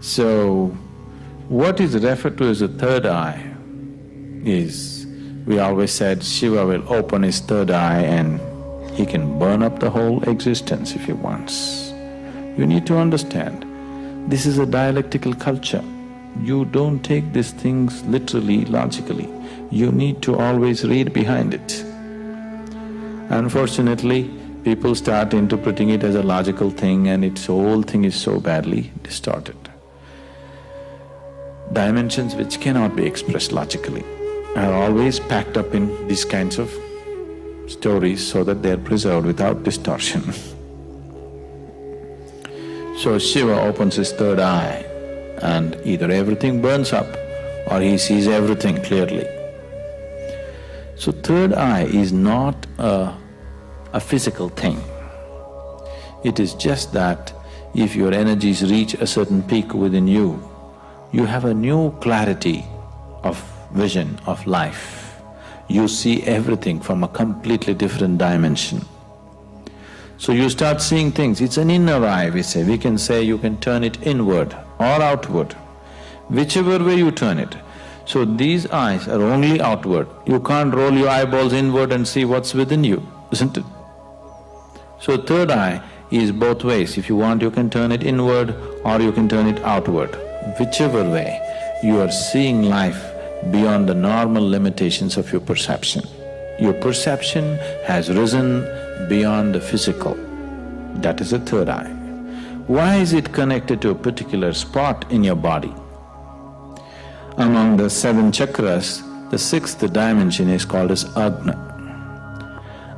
So, what is referred to as the third eye is, we always said Shiva will open his third eye and he can burn up the whole existence if he wants. You need to understand, this is a dialectical culture. You don't take these things literally, logically. You need to always read behind it. Unfortunately, people start interpreting it as a logical thing and its whole thing is so badly distorted. Dimensions which cannot be expressed logically are always packed up in these kinds of stories so that they are preserved without distortion. So Shiva opens his third eye and either everything burns up or he sees everything clearly. So third eye is not a physical thing. It is just that if your energies reach a certain peak within you, you have a new clarity of vision of life. You see everything from a completely different dimension. So you start seeing things, it's an inner eye we say. We can say you can turn it inward or outward, whichever way you turn it. So these eyes are only outward. You can't roll your eyeballs inward and see what's within you, isn't it? So third eye is both ways. If you want, you can turn it inward or you can turn it outward. Whichever way, you are seeing life beyond the normal limitations of your perception. Your perception has risen beyond the physical. That is the third eye. Why is it connected to a particular spot in your body? Among the 7 chakras, the 6th dimension is called as Agna.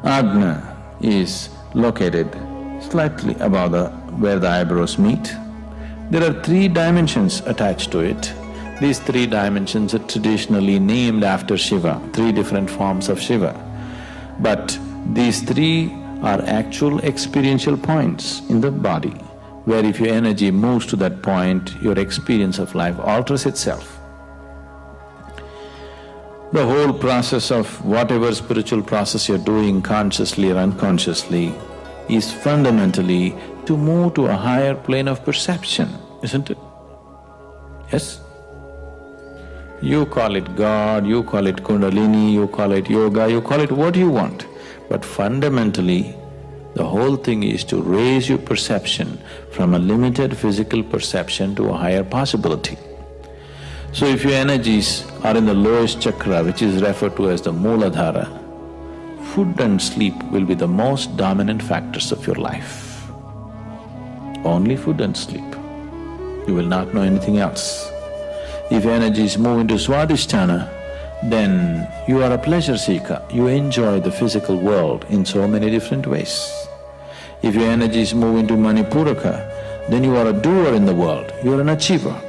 Agna is located slightly above where the eyebrows meet. There are 3 dimensions attached to it. These 3 dimensions are traditionally named after Shiva, 3 different forms of Shiva. But these 3 are actual experiential points in the body, where if your energy moves to that point, your experience of life alters itself. The whole process of whatever spiritual process you're doing consciously or unconsciously is fundamentally to move to a higher plane of perception, isn't it? Yes? You call it God, you call it Kundalini, you call it yoga, you call it what you want. But fundamentally, the whole thing is to raise your perception from a limited physical perception to a higher possibility. So if your energies are in the lowest chakra, which is referred to as the Mooladhara, food and sleep will be the most dominant factors of your life. Only food and sleep. You will not know anything else. If energies move into Swadhisthana, then you are a pleasure seeker. You enjoy the physical world in so many different ways. If your energies move into Manipuraka, then you are a doer in the world, you are an achiever.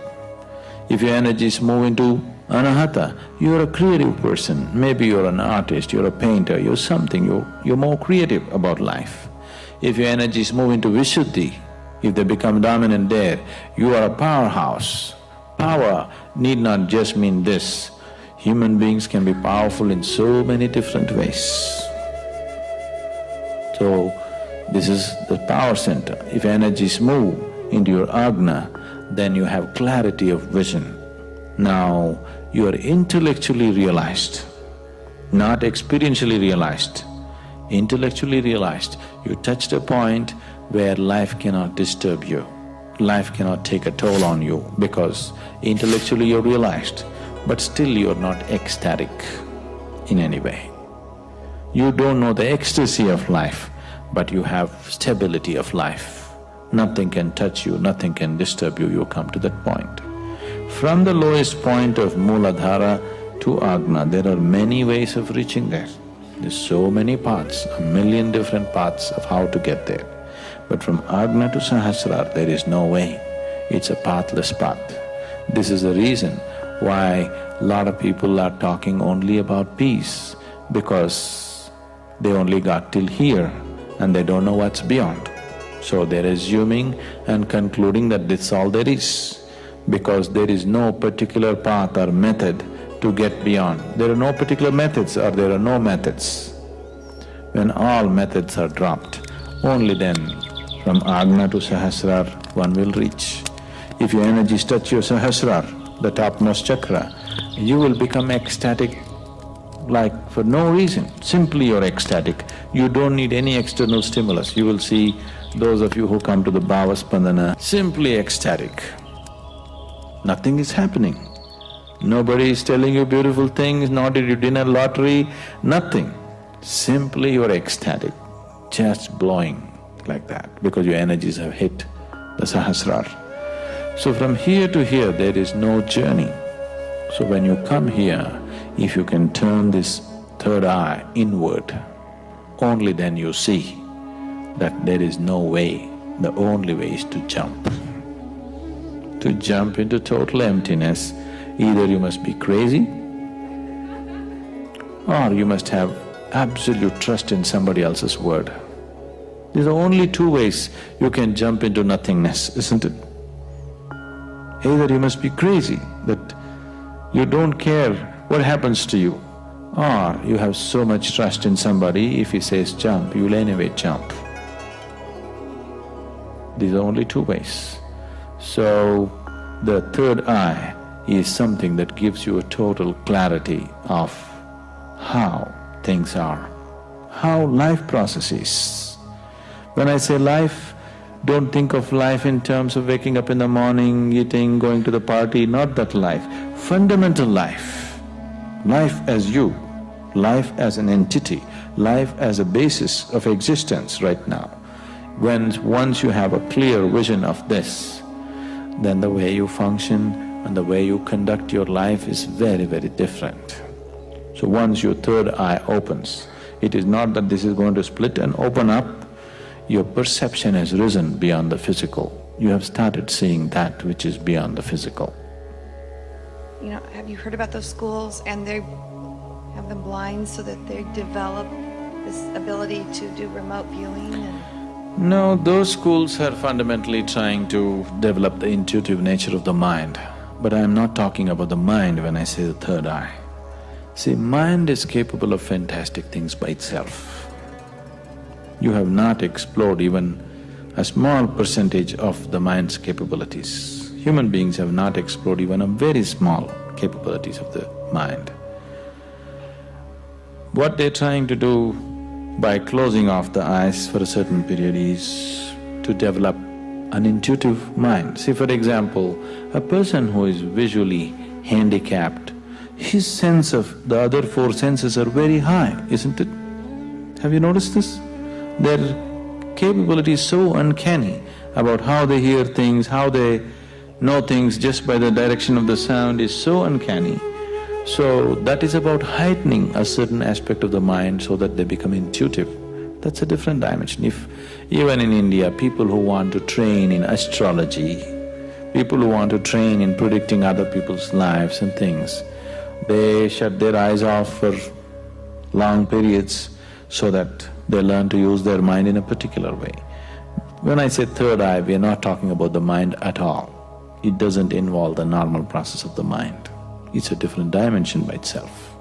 If your energies move into Anahata, you are a creative person. Maybe you're an artist, you're a painter, you're something, you're more creative about life. If your energies move into Vishuddhi, if they become dominant there, you are a powerhouse. Power need not just mean this. Human beings can be powerful in so many different ways. So, this is the power center. If energies move into your Agna, then you have clarity of vision. Now, you are intellectually realized, not experientially realized. Intellectually realized, you touched a point where life cannot disturb you. Life cannot take a toll on you because intellectually you're realized, but still you're not ecstatic in any way. You don't know the ecstasy of life, but you have stability of life. Nothing can touch you, nothing can disturb you, you come to that point. From the lowest point of Mooladhara to Agna, there are many ways of reaching there. There's so many paths, 1,000,000 different paths of how to get there. But from Agna to Sahasrara, there is no way. It's a pathless path. This is the reason why a lot of people are talking only about peace, because they only got till here and they don't know what's beyond. So they're assuming and concluding that that's all there is, because there is no particular path or method to get beyond. There are no particular methods or there are no methods. When all methods are dropped, only then from Agna to Sahasrara one will reach. If your energies touch your Sahasrar, the topmost chakra, you will become ecstatic like for no reason. Simply you're ecstatic. You don't need any external stimulus. You will see those of you who come to the Bhava Spandana, simply ecstatic. Nothing is happening. Nobody is telling you beautiful things, nor did you win a lottery, nothing. Simply you're ecstatic, just blowing like that, because your energies have hit the Sahasrar. So from here to here, there is no journey. So when you come here, if you can turn this third eye inward, only then you see that there is no way. The only way is to jump. To jump into total emptiness, either you must be crazy or you must have absolute trust in somebody else's word. These are only two ways you can jump into nothingness, isn't it? Either you must be crazy, that you don't care what happens to you, or you have so much trust in somebody, if he says jump, you will anyway jump. These are only two ways. So, the third eye is something that gives you a total clarity of how things are, how life processes. When I say life, don't think of life in terms of waking up in the morning, eating, going to the party, not that life. Fundamental life, life as you, life as an entity, life as a basis of existence right now. Once you have a clear vision of this, then the way you function and the way you conduct your life is very, very different. So once your third eye opens, it is not that this is going to split and open up, your perception has risen beyond the physical. You have started seeing that which is beyond the physical. You know, have you heard about those schools and they have them blind so that they develop this ability to do remote viewing and… No, those schools are fundamentally trying to develop the intuitive nature of the mind. But I am not talking about the mind when I say the third eye. See, mind is capable of fantastic things by itself. You have not explored even a small percentage of the mind's capabilities. Human beings have not explored even a very small capabilities of the mind. What they're trying to do by closing off the eyes for a certain period is to develop an intuitive mind. See, for example, a person who is visually handicapped, his sense of the other four senses are very high, isn't it? Have you noticed this? Their capability is so uncanny about how they hear things, how they know things just by the direction of the sound is so uncanny. So that is about heightening a certain aspect of the mind so that they become intuitive. That's a different dimension. If even in India, people who want to train in astrology, people who want to train in predicting other people's lives and things, they shut their eyes off for long periods so that they learn to use their mind in a particular way. When I say third eye, we are not talking about the mind at all. It doesn't involve the normal process of the mind. It's a different dimension by itself.